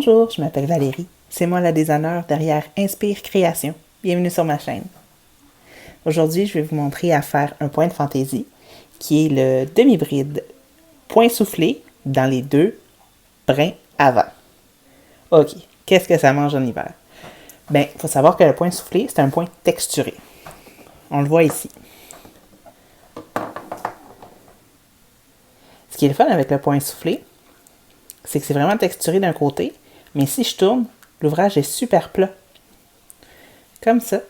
Bonjour, je m'appelle Valérie. C'est moi la designer derrière Inspire Création. Bienvenue sur ma chaîne. Aujourd'hui, je vais vous montrer à faire un point de fantaisie qui est le demi-bride point soufflé dans les deux brins avant. Ok, qu'est-ce que ça mange en hiver? Ben, il faut savoir que le point soufflé, c'est un point texturé. On le voit ici. Ce qui est le fun avec le point soufflé, c'est que c'est vraiment texturé d'un côté, mais si je tourne, l'ouvrage est super plat. Comme ça.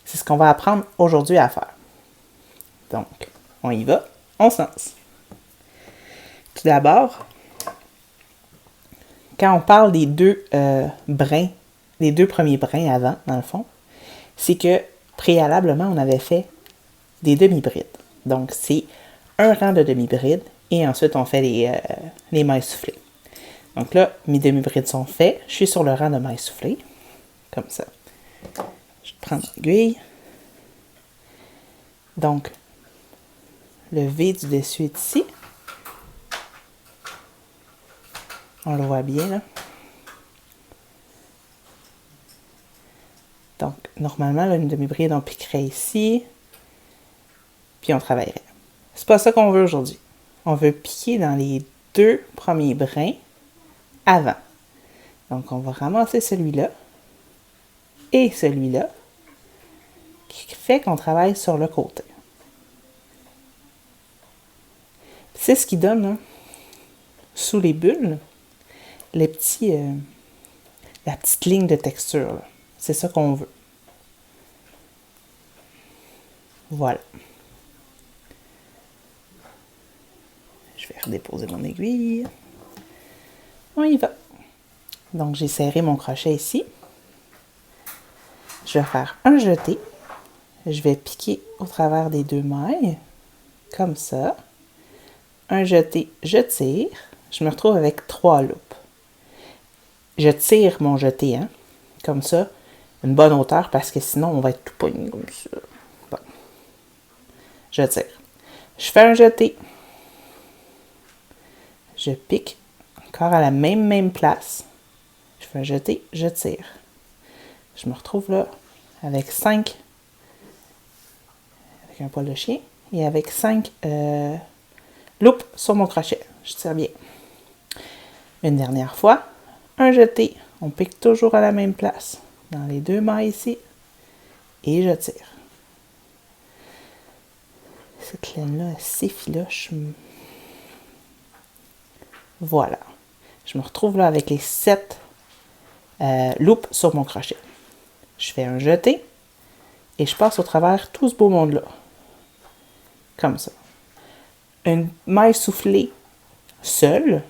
C'est ce qu'on va apprendre aujourd'hui à faire. Donc, on y va, on se lance. Tout d'abord, quand on parle des deux brins, les deux premiers brins avant, dans le fond, c'est que préalablement, on avait fait des demi-brides. Donc, c'est un rang de demi-brides et ensuite, on fait les mailles soufflées. Donc là, mes demi-brides sont faits. Je suis sur le rang de mailles soufflées, comme ça. Je prends l'aiguille. Donc, le V du dessus est ici. On le voit bien, là. Donc, normalement, là, une demi-bride, on piquerait ici, puis on travaillerait. C'est pas ça qu'on veut aujourd'hui. On veut piquer dans les deux premiers brins avant. Donc, on va ramasser celui-là et celui-là, qui fait qu'on travaille sur le côté. C'est ce qui donne, là, sous les bulles, la petite ligne de texture, là. C'est ça qu'on veut. Voilà. Je vais redéposer mon aiguille. On y va. Donc, j'ai serré mon crochet ici. Je vais faire un jeté. Je vais piquer au travers des deux mailles, comme ça. Un jeté, je tire. Je me retrouve avec 3 loupes. Je tire mon jeté, hein, comme ça, une bonne hauteur, parce que sinon, on va être tout pogné comme ça. Bon. Je tire. Je fais un jeté. Je pique encore à la même place. Je fais un jeté, je tire. Je me retrouve là avec 5, avec un poil de chien, et avec 5 loupes sur mon crochet. Je tire bien. Une dernière fois, un jeté. On pique toujours à la même place, dans les deux mailles ici, et je tire. Cette laine-là, elle s'effiloche. Voilà. Je me retrouve là avec les 7 loupes sur mon crochet. Je fais un jeté et je passe au travers tout ce beau monde-là. Comme ça. Une maille soufflée seule,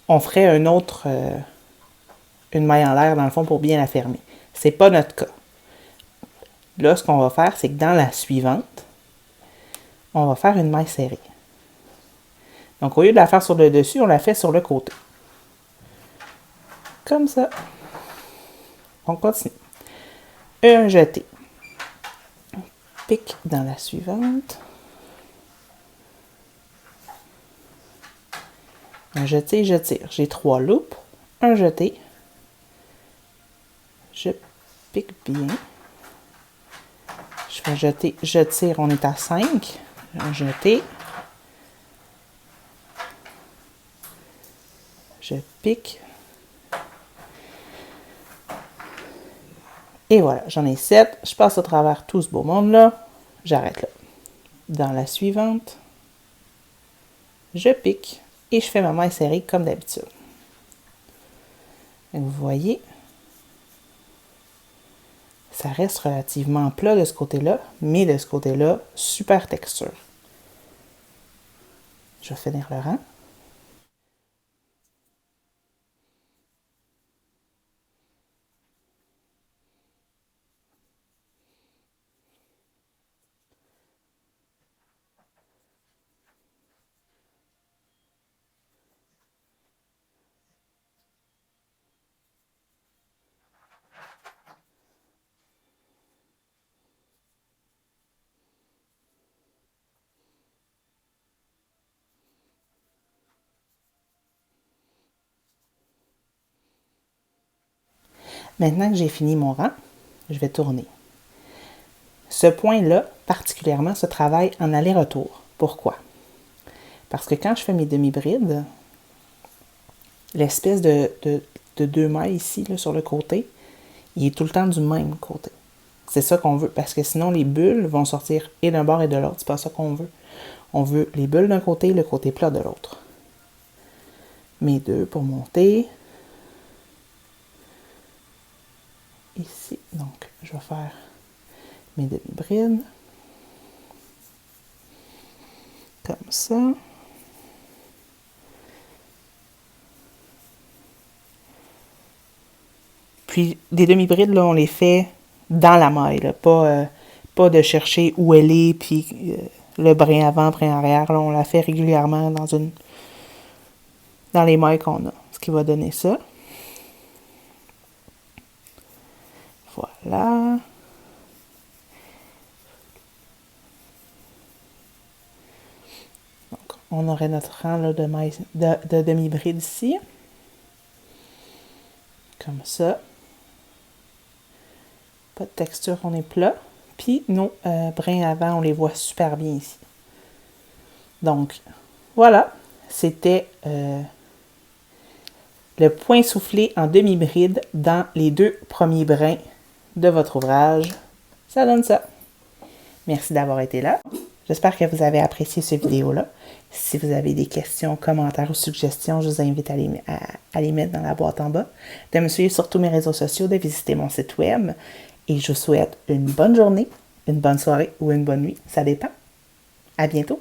on ferait une maille en l'air dans le fond pour bien la fermer. C'est pas notre cas. Là, ce qu'on va faire, c'est que dans la suivante, on va faire une maille serrée. Donc, au lieu de la faire sur le dessus, on la fait sur le côté. Comme ça. On continue. Un jeté. Pique dans la suivante. Un jeté, je tire. J'ai 3 loupes. Un jeté. Je pique bien. Je fais un jeté, je tire. On est à 5. Un jeté. Je pique. Et voilà, j'en ai 7. Je passe au travers tout ce beau monde-là. J'arrête là. Dans la suivante, je pique et je fais ma maille serrée comme d'habitude. Vous voyez, ça reste relativement plat de ce côté-là, mais de ce côté-là, super texture. Je vais finir le rang. Maintenant que j'ai fini mon rang, je vais tourner. Ce point-là, particulièrement, se travaille en aller-retour. Pourquoi? Parce que quand je fais mes demi-brides, l'espèce de 2 mailles ici, là, sur le côté, il est tout le temps du même côté. C'est ça qu'on veut, parce que sinon les bulles vont sortir et d'un bord et de l'autre. C'est pas ça qu'on veut. On veut les bulles d'un côté et le côté plat de l'autre. Mes 2 pour monter. Ici, donc, je vais faire mes demi-brides. Comme ça. Puis, des demi-brides, là, on les fait dans la maille, là, pas de chercher où elle est, puis le brin avant, brin arrière. Là, on la fait régulièrement dans les mailles qu'on a, ce qui va donner ça. Voilà. Donc, on aurait notre rang là, de demi-bride ici. Comme ça. Pas de texture, on est plat. Puis nos brins avant, on les voit super bien ici. Donc, voilà. C'était le point soufflé en demi-bride dans les 2 premiers brins de votre ouvrage. Ça donne ça. Merci d'avoir été là. J'espère que vous avez apprécié cette vidéo-là. Si vous avez des questions, commentaires ou suggestions, je vous invite à les mettre dans la boîte en bas, de me suivre sur tous mes réseaux sociaux, de visiter mon site web. Et je vous souhaite une bonne journée, une bonne soirée ou une bonne nuit. Ça dépend. À bientôt.